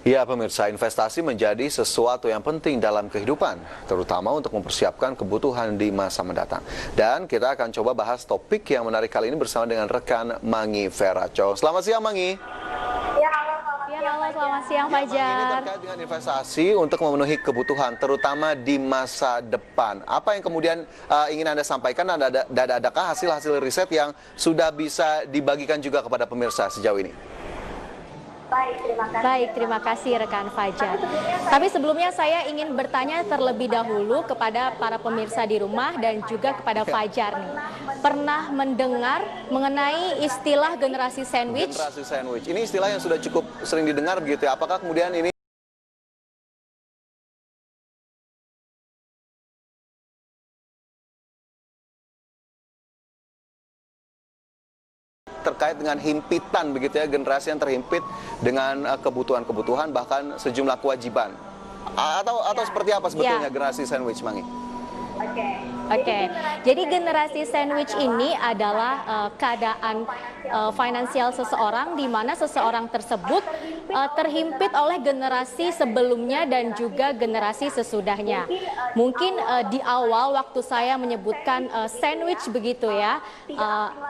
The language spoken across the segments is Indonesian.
Ya pemirsa, investasi menjadi sesuatu yang penting dalam kehidupan, terutama untuk mempersiapkan kebutuhan di masa mendatang. Dan kita akan coba bahas topik yang menarik kali ini bersama dengan rekan Mangi Feraco. Selamat siang Mangi. Selamat siang Fajar. Ini terkait dengan investasi untuk memenuhi kebutuhan, terutama di masa depan. Apa yang kemudian ingin Anda sampaikan, adakah hasil-hasil riset yang sudah bisa dibagikan juga kepada pemirsa sejauh ini? Baik, terima kasih rekan Fajar. Tapi sebelumnya saya ingin bertanya terlebih dahulu kepada para pemirsa di rumah dan juga kepada Fajar nih. Pernah mendengar mengenai istilah generasi sandwich? Generasi sandwich. Ini istilah yang sudah cukup sering didengar begitu ya. Apakah kemudian ini terkait dengan himpitan begitu ya, generasi yang terhimpit dengan kebutuhan-kebutuhan bahkan sejumlah kewajiban, atau seperti apa sebetulnya generasi sandwich, Mangi? Oke. Jadi generasi sandwich ini adalah keadaan finansial seseorang di mana seseorang tersebut terhimpit oleh generasi sebelumnya dan juga generasi sesudahnya. Mungkin di awal waktu saya menyebutkan sandwich begitu ya,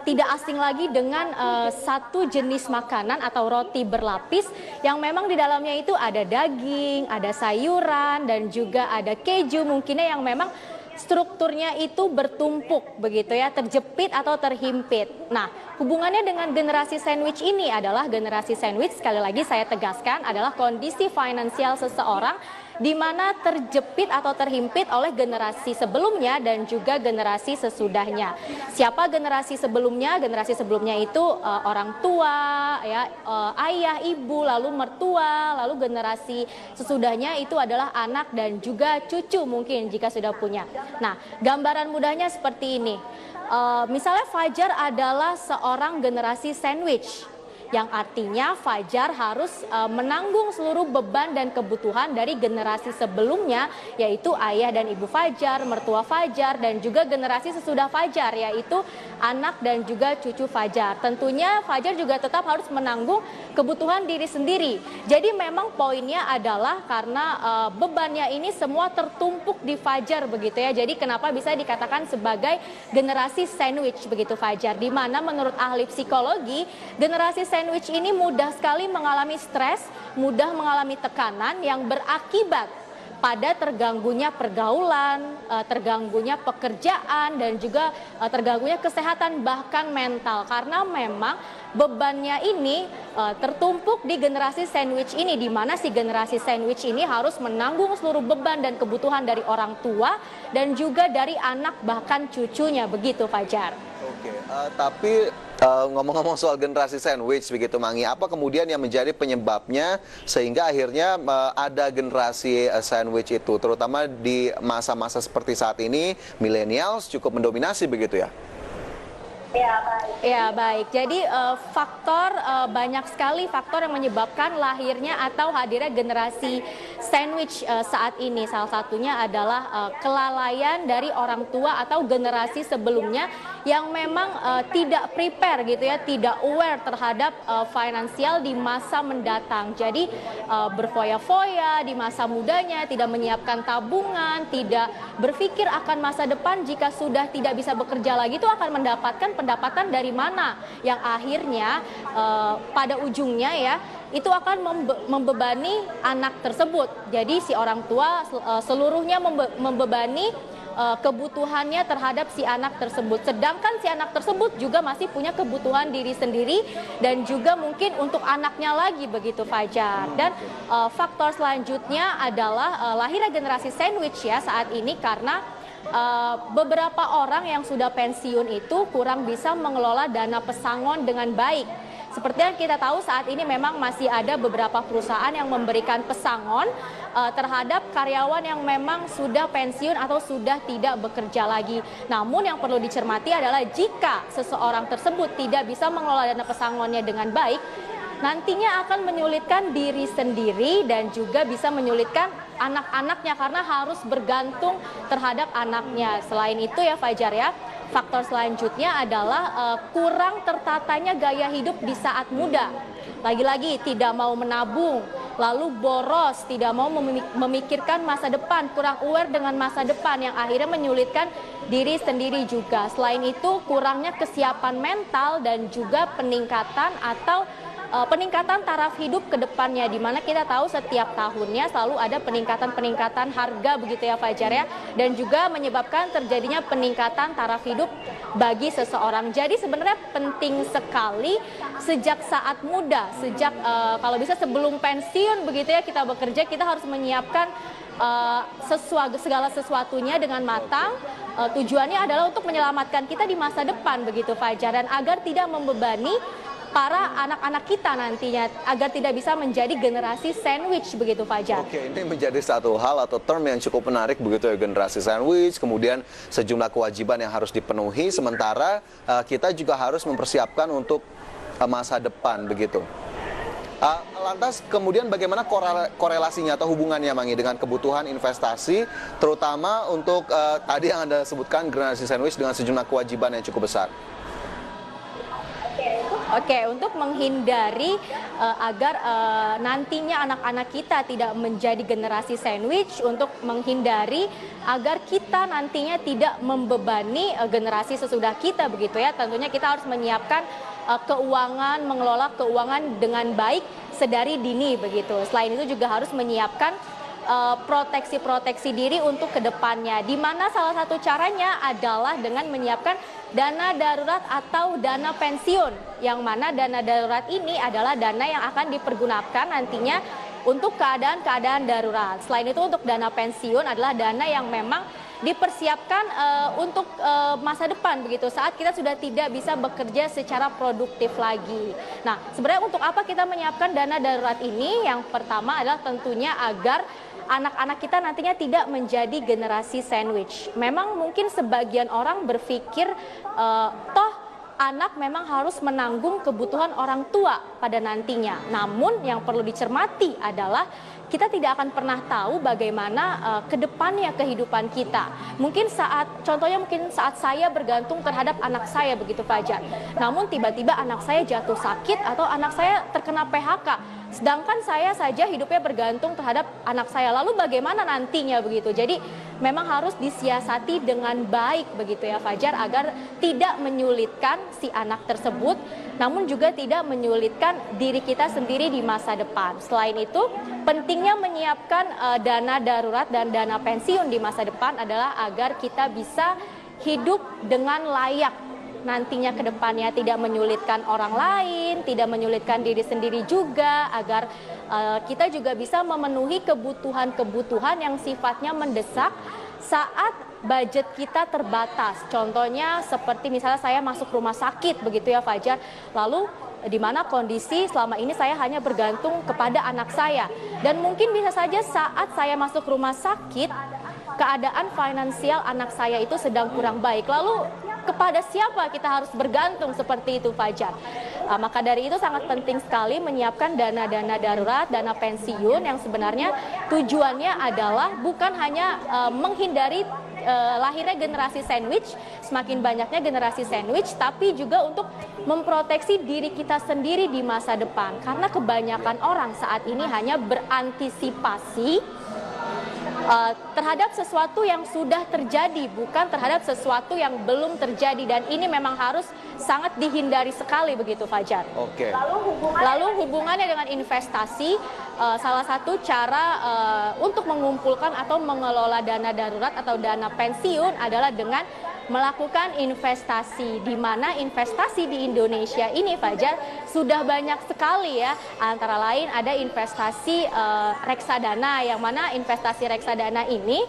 tidak asing lagi dengan satu jenis makanan atau roti berlapis yang memang di dalamnya itu ada daging, ada sayuran dan juga ada keju mungkinnya yang memang strukturnya itu bertumpuk begitu ya, terjepit atau terhimpit. Nah, hubungannya dengan generasi sandwich ini adalah generasi sandwich, sekali lagi saya tegaskan, adalah kondisi finansial seseorang di mana terjepit atau terhimpit oleh generasi sebelumnya dan juga generasi sesudahnya. Siapa generasi sebelumnya? Generasi sebelumnya itu orang tua, ya, ayah, ibu, lalu mertua, lalu generasi sesudahnya itu adalah anak dan juga cucu mungkin jika sudah punya. Nah, gambaran mudahnya seperti ini. Misalnya Fajar adalah seorang generasi sandwich, yang artinya Fajar harus menanggung seluruh beban dan kebutuhan dari generasi sebelumnya, yaitu ayah dan ibu Fajar, mertua Fajar, dan juga generasi sesudah Fajar, yaitu anak dan juga cucu Fajar. Tentunya Fajar juga tetap harus menanggung kebutuhan diri sendiri. Jadi memang poinnya adalah karena bebannya ini semua tertumpuk di Fajar begitu ya. Jadi kenapa bisa dikatakan sebagai generasi sandwich begitu Fajar, di mana menurut ahli psikologi generasi sandwich ini mudah sekali mengalami stres, mudah mengalami tekanan yang berakibat pada terganggunya pergaulan, terganggunya pekerjaan, dan juga terganggunya kesehatan bahkan mental. Karena memang bebannya ini tertumpuk di generasi sandwich ini, di mana si generasi sandwich ini harus menanggung seluruh beban dan kebutuhan dari orang tua dan juga dari anak bahkan cucunya, begitu Fajar. Oke, tapi ngomong-ngomong soal generasi sandwich begitu Mangi, apa kemudian yang menjadi penyebabnya sehingga akhirnya ada generasi sandwich itu, terutama di masa-masa seperti saat ini, millennials cukup mendominasi begitu ya? Ya baik, jadi banyak sekali faktor yang menyebabkan lahirnya atau hadirnya generasi sandwich saat ini. Salah satunya adalah kelalaian dari orang tua atau generasi sebelumnya yang memang tidak prepare gitu ya, tidak aware terhadap finansial di masa mendatang. Jadi berfoya-foya di masa mudanya, tidak menyiapkan tabungan, tidak berpikir akan masa depan jika sudah tidak bisa bekerja lagi itu akan mendapatkan pendapatan dari mana, yang akhirnya pada ujungnya ya itu akan membebani anak tersebut. Jadi si orang tua seluruhnya membebani kebutuhannya terhadap si anak tersebut, sedangkan si anak tersebut juga masih punya kebutuhan diri sendiri dan juga mungkin untuk anaknya lagi begitu Fajar. Dan faktor selanjutnya adalah lahirnya generasi sandwich ya saat ini karena beberapa orang yang sudah pensiun itu kurang bisa mengelola dana pesangon dengan baik. Seperti yang kita tahu saat ini memang masih ada beberapa perusahaan yang memberikan pesangon terhadap karyawan yang memang sudah pensiun atau sudah tidak bekerja lagi. Namun yang perlu dicermati adalah jika seseorang tersebut tidak bisa mengelola dana pesangonnya dengan baik, nantinya akan menyulitkan diri sendiri dan juga bisa menyulitkan anak-anaknya karena harus bergantung terhadap anaknya. Selain itu ya Fajar ya, faktor selanjutnya adalah kurang tertatanya gaya hidup di saat muda. Lagi-lagi tidak mau menabung, lalu boros, tidak mau memikirkan masa depan, kurang aware dengan masa depan yang akhirnya menyulitkan diri sendiri juga. Selain itu, kurangnya kesiapan mental dan juga peningkatan taraf hidup ke depannya, di mana kita tahu setiap tahunnya selalu ada peningkatan harga begitu ya Fajar ya, dan juga menyebabkan terjadinya peningkatan taraf hidup bagi seseorang. Jadi sebenarnya penting sekali sejak saat muda, kalau bisa sebelum pensiun begitu ya kita bekerja, kita harus menyiapkan segala sesuatunya dengan matang. Tujuannya adalah untuk menyelamatkan kita di masa depan begitu Fajar, dan agar tidak membebani para anak-anak kita nantinya, agar tidak bisa menjadi generasi sandwich begitu Fajar. Oke, ini menjadi satu hal atau term yang cukup menarik begitu ya, generasi sandwich, kemudian sejumlah kewajiban yang harus dipenuhi, sementara kita juga harus mempersiapkan untuk masa depan begitu. Lantas kemudian bagaimana korelasinya atau hubungannya Mangi dengan kebutuhan investasi, terutama untuk tadi yang Anda sebutkan generasi sandwich dengan sejumlah kewajiban yang cukup besar? Oke, untuk menghindari agar nantinya anak-anak kita tidak menjadi generasi sandwich, untuk menghindari agar kita nantinya tidak membebani generasi sesudah kita begitu ya, tentunya kita harus menyiapkan keuangan, mengelola keuangan dengan baik sedari dini begitu. Selain itu juga harus menyiapkan proteksi diri untuk kedepannya, di mana salah satu caranya adalah dengan menyiapkan dana darurat atau dana pensiun, yang mana dana darurat ini adalah dana yang akan dipergunakan nantinya untuk keadaan-keadaan darurat. Selain itu untuk dana pensiun adalah dana yang memang dipersiapkan untuk masa depan begitu, saat kita sudah tidak bisa bekerja secara produktif lagi. Nah, sebenarnya untuk apa kita menyiapkan dana darurat ini? Yang pertama adalah tentunya agar anak-anak kita nantinya tidak menjadi generasi sandwich. Memang mungkin sebagian orang berpikir toh anak memang harus menanggung kebutuhan orang tua pada nantinya. Namun yang perlu dicermati adalah kita tidak akan pernah tahu bagaimana kedepannya kehidupan kita. Contohnya mungkin saat saya bergantung terhadap anak saya begitu Fajar. Namun tiba-tiba anak saya jatuh sakit atau anak saya terkena PHK. Sedangkan saya saja hidupnya bergantung terhadap anak saya. Lalu bagaimana nantinya begitu? Jadi memang harus disiasati dengan baik begitu ya Fajar, agar tidak menyulitkan si anak tersebut, namun juga tidak menyulitkan diri kita sendiri di masa depan. Selain itu, pentingnya menyiapkan dana darurat dan dana pensiun di masa depan adalah agar kita bisa hidup dengan layak nantinya ke depannya, tidak menyulitkan orang lain, tidak menyulitkan diri sendiri juga, agar kita juga bisa memenuhi kebutuhan-kebutuhan yang sifatnya mendesak saat budget kita terbatas. Contohnya seperti misalnya saya masuk rumah sakit begitu ya Fajar, lalu di mana kondisi selama ini saya hanya bergantung kepada anak saya, dan mungkin bisa saja saat saya masuk rumah sakit keadaan finansial anak saya itu sedang kurang baik. Lalu kepada siapa kita harus bergantung seperti itu Fajar? Maka dari itu sangat penting sekali menyiapkan dana-dana darurat, dana pensiun yang sebenarnya tujuannya adalah bukan hanya menghindari lahirnya generasi sandwich, semakin banyaknya generasi sandwich, tapi juga untuk memproteksi diri kita sendiri di masa depan. Karena kebanyakan orang saat ini hanya berantisipasi terhadap sesuatu yang sudah terjadi, bukan terhadap sesuatu yang belum terjadi, dan ini memang harus sangat dihindari sekali begitu Fajar. Oke. Lalu hubungannya dengan investasi, salah satu cara untuk mengumpulkan atau mengelola dana darurat atau dana pensiun adalah dengan melakukan investasi, di mana investasi di Indonesia ini Fajar sudah banyak sekali ya. Antara lain ada investasi reksadana, yang mana investasi reksadana ini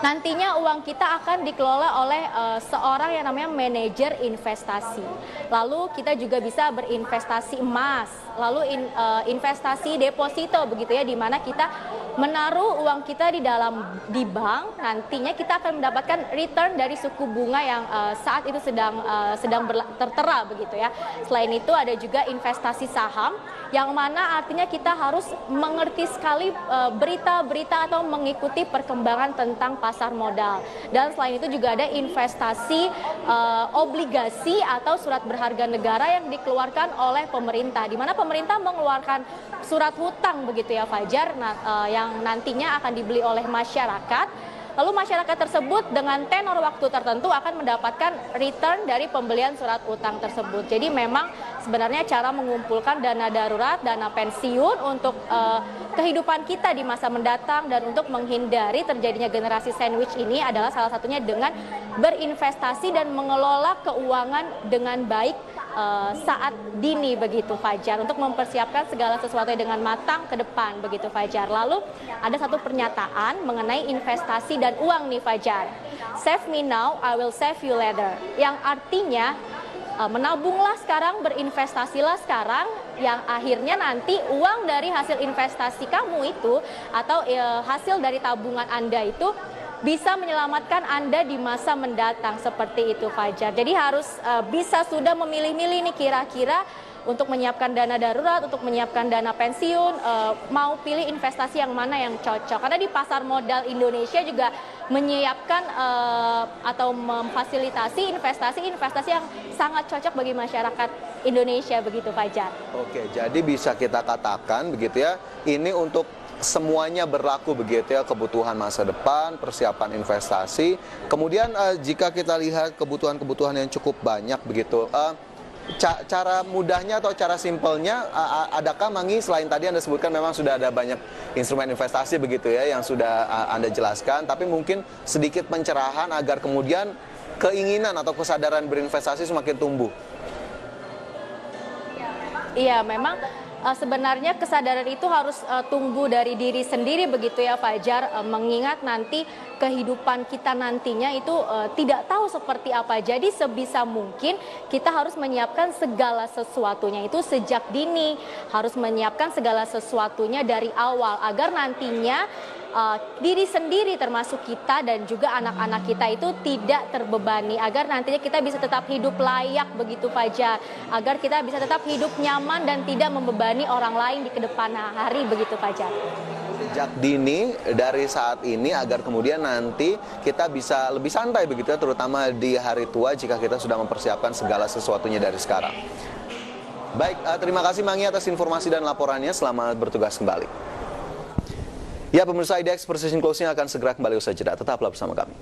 nantinya uang kita akan dikelola oleh seorang yang namanya manajer investasi. Lalu kita juga bisa berinvestasi emas, lalu investasi deposito begitu ya, di mana kita menaruh uang kita di bank, nantinya kita akan mendapatkan return dari suku bunga yang saat itu sedang tertera begitu ya. Selain itu ada juga investasi saham, yang mana artinya kita harus mengerti sekali berita-berita atau mengikuti perkembangan tentang pasar modal. Dan selain itu juga ada investasi obligasi atau surat berharga negara yang dikeluarkan oleh pemerintah, di mana pemerintah mengeluarkan surat hutang begitu ya Fajar, yang nantinya akan dibeli oleh masyarakat. Lalu masyarakat tersebut dengan tenor waktu tertentu akan mendapatkan return dari pembelian surat utang tersebut. Jadi memang sebenarnya cara mengumpulkan dana darurat, dana pensiun untuk kehidupan kita di masa mendatang dan untuk menghindari terjadinya generasi sandwich ini adalah salah satunya dengan berinvestasi dan mengelola keuangan dengan baik saat dini begitu Fajar, untuk mempersiapkan segala sesuatu dengan matang ke depan begitu Fajar. Lalu ada satu pernyataan mengenai investasi dan uang nih Fajar. Save me now, I will save you later. Yang artinya menabunglah sekarang, berinvestasilah sekarang, yang akhirnya nanti uang dari hasil investasi kamu itu atau hasil dari tabungan Anda itu bisa menyelamatkan Anda di masa mendatang, seperti itu Fajar. Jadi harus bisa sudah memilih-milih nih kira-kira untuk menyiapkan dana darurat, untuk menyiapkan dana pensiun, mau pilih investasi yang mana yang cocok. Karena di pasar modal Indonesia juga menyiapkan atau memfasilitasi investasi-investasi yang sangat cocok bagi masyarakat Indonesia begitu Fajar. Oke, jadi bisa kita katakan begitu ya, ini untuk semuanya berlaku begitu ya, kebutuhan masa depan, persiapan investasi. Kemudian jika kita lihat kebutuhan-kebutuhan yang cukup banyak begitu, cara mudahnya atau cara simpelnya, adakah Mangi, selain tadi Anda sebutkan memang sudah ada banyak instrumen investasi begitu ya yang sudah Anda jelaskan, tapi mungkin sedikit pencerahan agar kemudian keinginan atau kesadaran berinvestasi semakin tumbuh. Iya, memang sebenarnya kesadaran itu harus tumbuh dari diri sendiri begitu ya Fajar, mengingat nanti kehidupan kita nantinya itu tidak tahu seperti apa. Jadi sebisa mungkin kita harus menyiapkan segala sesuatunya itu sejak dini, harus menyiapkan segala sesuatunya dari awal agar nantinya diri sendiri termasuk kita dan juga anak-anak kita itu tidak terbebani, agar nantinya kita bisa tetap hidup layak begitu Fajar, agar kita bisa tetap hidup nyaman dan tidak membebani orang lain di kedepan hari begitu Fajar. Sejak dini dari saat ini agar kemudian nanti kita bisa lebih santai begitu ya, terutama di hari tua jika kita sudah mempersiapkan segala sesuatunya dari sekarang. Baik, terima kasih Mangi atas informasi dan laporannya. Selamat bertugas kembali. Ya, pemirsa IDX Precision Closing akan segera kembali usai jeda. Tetaplah bersama kami.